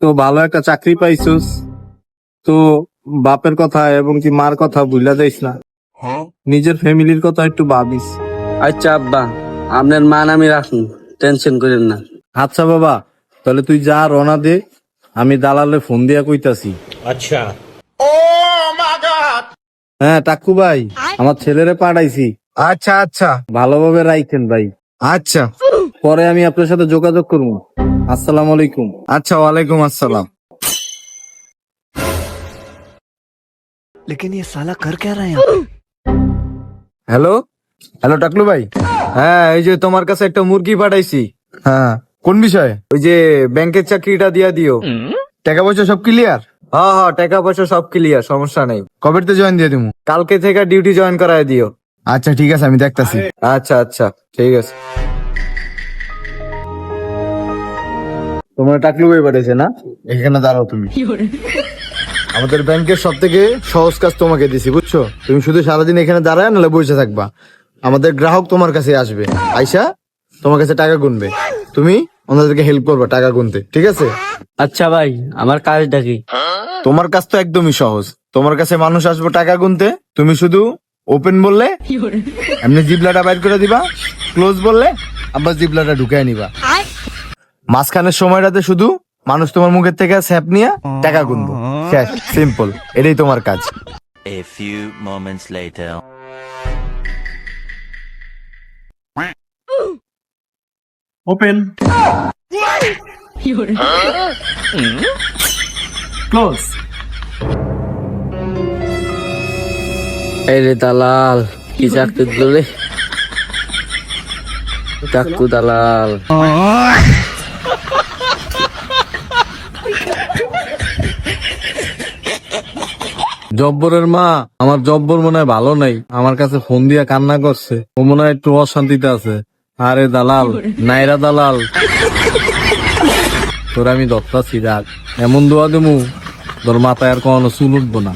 তো ভালো একটা চাকরি পাইছস, তো বাপের কথা এবং কি মার কথা ভুলা যাইস না, নিজের ফ্যামিলির কথা একটু ভাবিস। আচ্ছা আব্বা, আপনার মান আমি রাখুন, টেনশন করেন না। আচ্ছা বাবা, তাহলে তুই যা রওনা দে, আমি দালালে ফোন দিয়া কইতাছি। अच्छा। হ্যাঁ টাক্কু ভাই, আমার ছেলেরে পাঠাইছি, আচ্ছা আচ্ছা ভালোভাবে রাখেন ভাই, আচ্ছা পরে আমি আপনার সাথে যোগাযোগ করবো। আসসালামু আলাইকুম। আচ্ছা, ওয়ালাইকুম আসসালাম। लेकिन ये साला कर क्या रहा है यहाँ पे? হ্যালো হ্যালো টাকলু ভাই, হ্যাঁ এই যে তোমার কাছে একটা মুরগি পাঠাইছি। হ্যাঁ কোন বিষয়ে? ওই যে ব্যাংকের চাকরিটা দিয়া দিও। টাকা পয়সা সব ক্লিয়ার? হ্যাঁ হ্যাঁ, টাকা পয়সা সব ক্লিয়ার, সমস্যা নেই। কবে তো জয়েন দিয়ে দিমু? কালকে থেকে ডিউটি জয়েন করায় দিও। আচ্ছা ঠিক আছে, আমি দেখতাছি। আচ্ছা আচ্ছা ঠিক আছে। তোমার টাকলু ভাই পাঠাইছে না? এখানে দাঁড়াও তুমি। আমাদের ব্যাংকের সব থেকে সহজ কাজ তোমাকে দিছি, বুঝছো? তুমি শুধু সারাদিন এখানে দাঁড়ায় নাহলে বসে থাকবা। আমাদের গ্রাহক তোমার কাছে আসবে, আইসা তোমার কাছে টাকা গুনবে, তুমি ওনাদেরকে হেল্প করবা টাকা গুনতে, ঠিক আছে? আচ্ছা ভাই, আমার কাজটা কি? তোমার কাজ তো একদমই সহজ। তোমার কাছে মানুষ আসবে টাকা গুনতে, তুমি শুধু ওপেন বললে এমনি জিবলাটা বাইর করে দিবা, ক্লোজ বললে আবার জিবলাটা ঢুকায় নিবা। মাঝখানের সময়টাতে শুধু মানুষ তোমার মুখের থেকে স্যাপ নিয়ে টাকা গুনবো, শেষ, সিম্পল। এটাই তোমার কাজ। A few moments later. Open, close. এই রে দালাল, কি চাকরি দিল রে কাকু দালাল। জব্বরের মা, আমার জব্বর মনে হয় ভালো নাই, আমার কাছে ফোন দিয়া কান্না করছে, ও মনে হয় একটু অশান্তিতে আছে। আরে দালাল, নাইরা দালাল, তোর আমি দত্তাছি, রাখ, এমন দোয়া দেবো তোর মাথায় আর কোনো চুল উঠবো না।